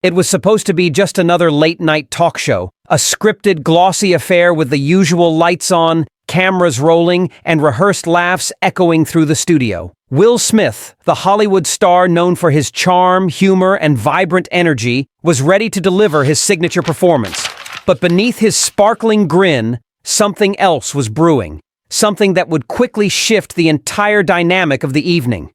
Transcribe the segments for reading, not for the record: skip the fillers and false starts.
It was supposed to be just another late-night talk show, a scripted, glossy affair with the usual lights on, cameras rolling, and rehearsed laughs echoing through the studio. Will Smith, the Hollywood star known for his charm, humor, and vibrant energy, was ready to deliver his signature performance. But beneath his sparkling grin, something else was brewing, something that would quickly shift the entire dynamic of the evening.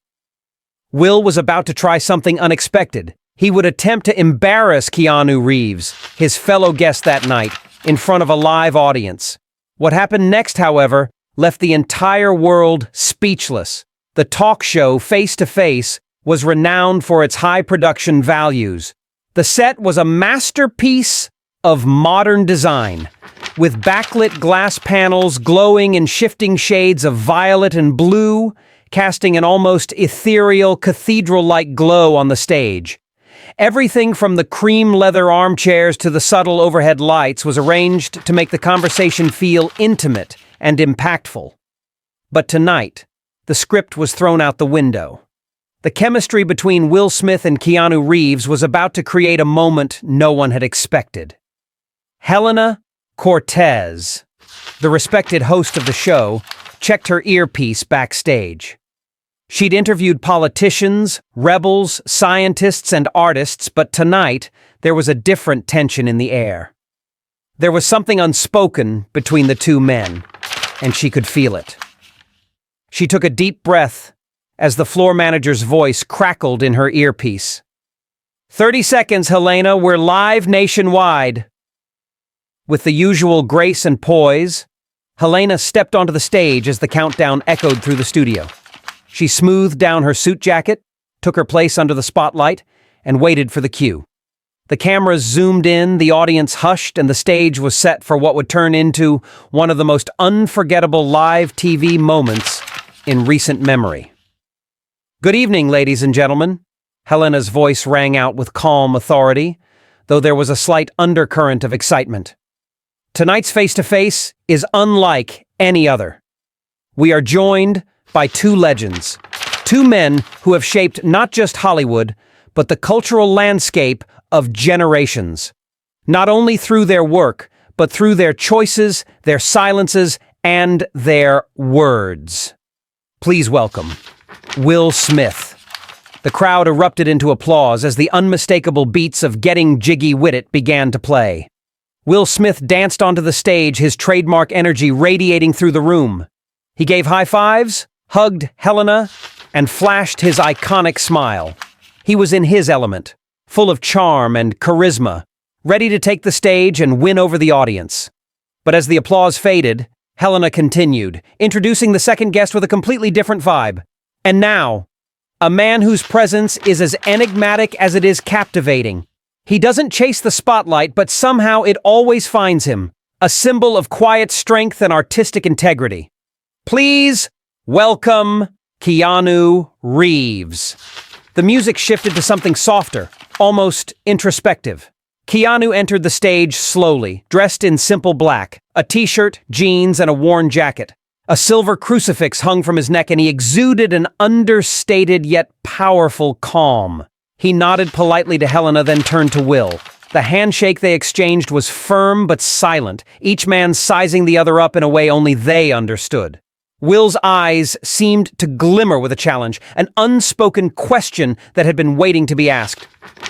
Will was about to try something unexpected. He would attempt to embarrass Keanu Reeves, his fellow guest that night, in front of a live audience. What happened next, however, left the entire world speechless. The talk show, Face to Face, was renowned for its high production values. The set was a masterpiece of modern design, with backlit glass panels glowing in shifting shades of violet and blue, casting an almost ethereal, cathedral-like glow on the stage. Everything from the cream leather armchairs to the subtle overhead lights was arranged to make the conversation feel intimate and impactful. But tonight, the script was thrown out the window. The chemistry between Will Smith and Keanu Reeves was about to create a moment no one had expected. Helena Cortez, the respected host of the show, checked her earpiece backstage. She'd interviewed politicians, rebels, scientists, and artists, but tonight there was a different tension in the air. There was something unspoken between the two men, and she could feel it. She took a deep breath as the floor manager's voice crackled in her earpiece. 30 seconds, Helena, we're live nationwide. With the usual grace and poise, Helena stepped onto the stage as the countdown echoed through the studio. She smoothed down her suit jacket, took her place under the spotlight, and waited for the cue. The cameras zoomed in, the audience hushed, and the stage was set for what would turn into one of the most unforgettable live TV moments in recent memory. Good evening, ladies and gentlemen. Helena's voice rang out with calm authority, though there was a slight undercurrent of excitement. Tonight's face-to-face is unlike any other. We are joined by two legends, two men who have shaped not just Hollywood, but the cultural landscape of generations. Not only through their work, but through their choices, their silences, and their words. Please welcome Will Smith. The crowd erupted into applause as the unmistakable beats of Getting Jiggy With It began to play. Will Smith danced onto the stage, his trademark energy radiating through the room. He gave high fives, hugged Helena, and flashed his iconic smile. He was in his element, full of charm and charisma, ready to take the stage and win over the audience. But as the applause faded, Helena continued, introducing the second guest with a completely different vibe. And now, a man whose presence is as enigmatic as it is captivating. He doesn't chase the spotlight, but somehow it always finds him, a symbol of quiet strength and artistic integrity. Please welcome Keanu Reeves. The music shifted to something softer, almost introspective. Keanu entered the stage slowly, dressed in simple black, a t-shirt, jeans, and a worn jacket. A silver crucifix hung from his neck, and he exuded an understated yet powerful calm. He nodded politely to Helena, then turned to Will. The handshake they exchanged was firm but silent, each man sizing the other up in a way only they understood. Will's eyes seemed to glimmer with a challenge, an unspoken question that had been waiting to be asked.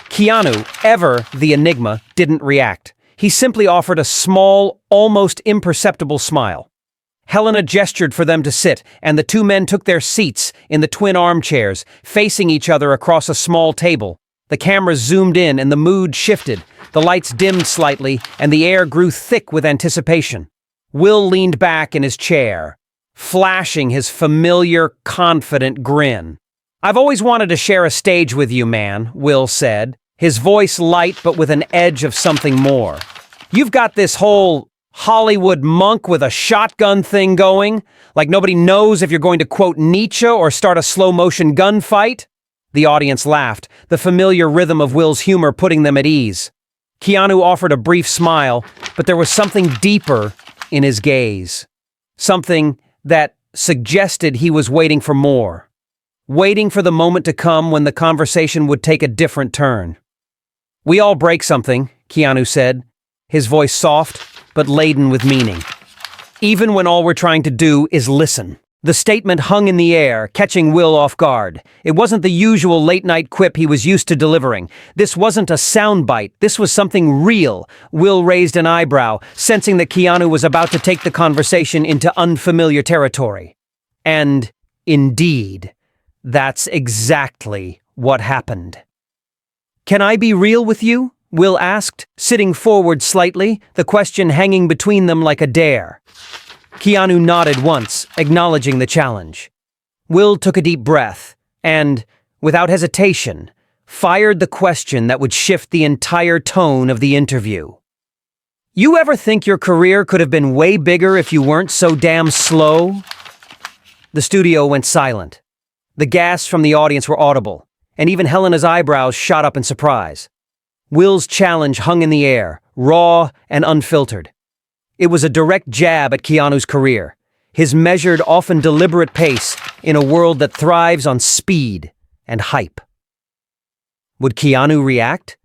Keanu, ever the enigma, didn't react. He simply offered a small, almost imperceptible smile. Helena gestured for them to sit, and the two men took their seats in the twin armchairs, facing each other across a small table. The cameras zoomed in, and the mood shifted. The lights dimmed slightly, and the air grew thick with anticipation. Will leaned back in his chair, flashing his familiar, confident grin. "I've always wanted to share a stage with you, man," Will said, his voice light but with an edge of something more. "You've got this whole Hollywood monk with a shotgun thing going, like nobody knows if you're going to quote Nietzsche or start a slow-motion gunfight." The audience laughed, the familiar rhythm of Will's humor putting them at ease. Keanu offered a brief smile, but there was something deeper in his gaze. Something that suggested he was waiting for more. Waiting for the moment to come when the conversation would take a different turn. We all break something, Keanu said, his voice soft but laden with meaning. Even when all we're trying to do is listen. The statement hung in the air, catching Will off guard. It wasn't the usual late-night quip he was used to delivering. This wasn't a soundbite. This was something real. Will raised an eyebrow, sensing that Keanu was about to take the conversation into unfamiliar territory. And, indeed, that's exactly what happened. "Can I be real with you?" Will asked, sitting forward slightly, the question hanging between them like a dare. Keanu nodded once, acknowledging the challenge. Will took a deep breath and, without hesitation, fired the question that would shift the entire tone of the interview. "You ever think your career could have been way bigger if you weren't so damn slow?" The studio went silent. The gasps from the audience were audible, and even Helena's eyebrows shot up in surprise. Will's challenge hung in the air, raw and unfiltered. It was a direct jab at Keanu's career, his measured, often deliberate pace in a world that thrives on speed and hype. Would Keanu react?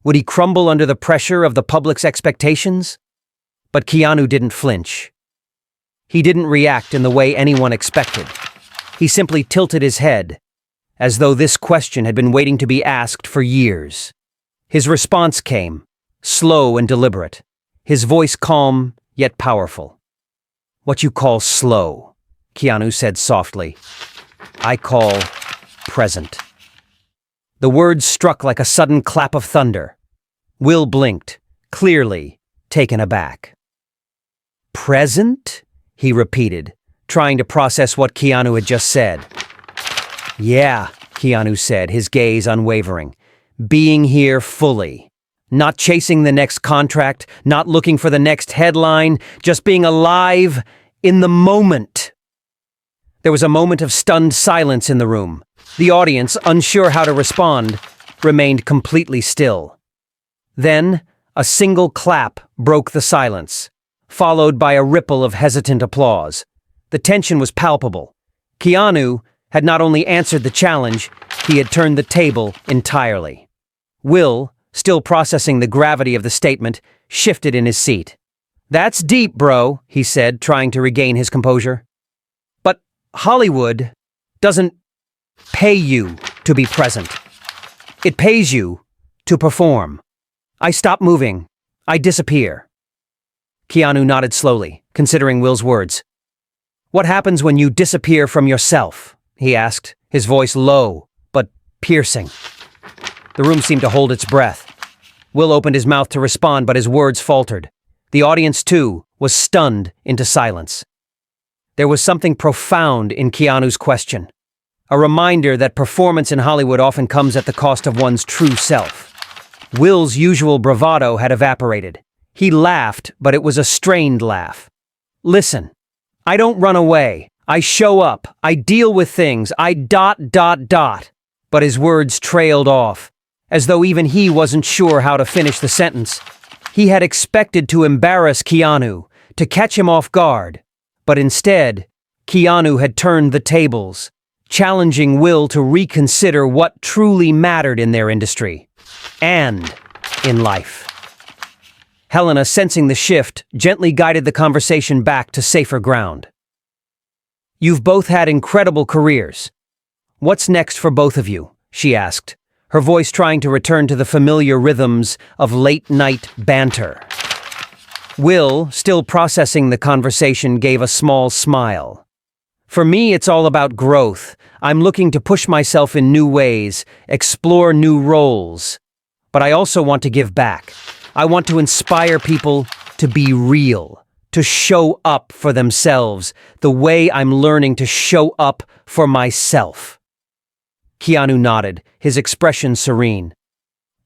Would he crumble under the pressure of the public's expectations? But Keanu didn't flinch. He didn't react in the way anyone expected. He simply tilted his head, as though this question had been waiting to be asked for years. His response came, slow and deliberate, his voice calm yet powerful. "What you call slow," Keanu said softly, "I call present." The words struck like a sudden clap of thunder. Will blinked, clearly taken aback. "Present?" he repeated, trying to process what Keanu had just said. "Yeah," Keanu said, his gaze unwavering. "Being here fully. Not chasing the next contract, not looking for the next headline, just being alive in the moment." There was a moment of stunned silence in the room. The audience, unsure how to respond, remained completely still. Then, a single clap broke the silence, followed by a ripple of hesitant applause. The tension was palpable. Keanu had not only answered the challenge, he had turned the table entirely. Will, still processing the gravity of the statement, shifted in his seat. "That's deep, bro," he said, trying to regain his composure. "But Hollywood doesn't pay you to be present. It pays you to perform. I stop moving. I disappear." Keanu nodded slowly, considering Will's words. "What happens when you disappear from yourself?" he asked, his voice low but piercing. The room seemed to hold its breath. Will opened his mouth to respond, but his words faltered. The audience, too, was stunned into silence. There was something profound in Keanu's question, a reminder that performance in Hollywood often comes at the cost of one's true self. Will's usual bravado had evaporated. He laughed, but it was a strained laugh. "Listen, I don't run away. I show up. I deal with things. I ... But his words trailed off, as though even he wasn't sure how to finish the sentence. He had expected to embarrass Keanu, to catch him off guard, but instead, Keanu had turned the tables, challenging Will to reconsider what truly mattered in their industry, and in life. Helena, sensing the shift, gently guided the conversation back to safer ground. "You've both had incredible careers. What's next for both of you?" she asked, her voice trying to return to the familiar rhythms of late-night banter. Will, still processing the conversation, gave a small smile. "For me, it's all about growth. I'm looking to push myself in new ways, explore new roles. But I also want to give back. I want to inspire people to be real, to show up for themselves, the way I'm learning to show up for myself." Keanu nodded, his expression serene.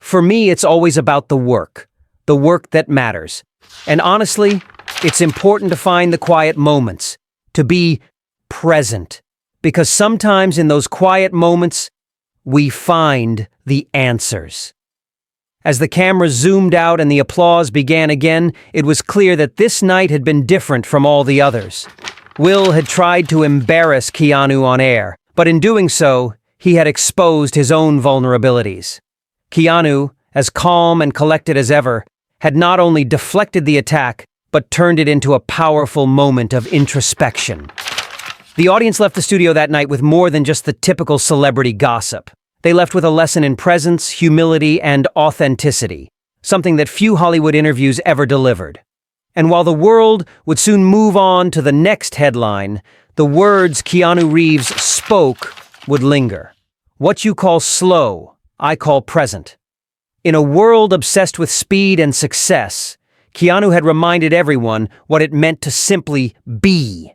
"For me, it's always about the work that matters. And honestly, it's important to find the quiet moments, to be present, because sometimes in those quiet moments, we find the answers." As the camera zoomed out and the applause began again, it was clear that this night had been different from all the others. Will had tried to embarrass Keanu on air, but in doing so, he had exposed his own vulnerabilities. Keanu, as calm and collected as ever, had not only deflected the attack, but turned it into a powerful moment of introspection. The audience left the studio that night with more than just the typical celebrity gossip. They left with a lesson in presence, humility, and authenticity, something that few Hollywood interviews ever delivered. And while the world would soon move on to the next headline, the words Keanu Reeves spoke would linger. What you call slow, I call present. In a world obsessed with speed and success, Keanu had reminded everyone what it meant to simply be.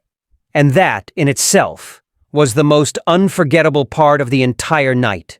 And that, in itself, was the most unforgettable part of the entire night.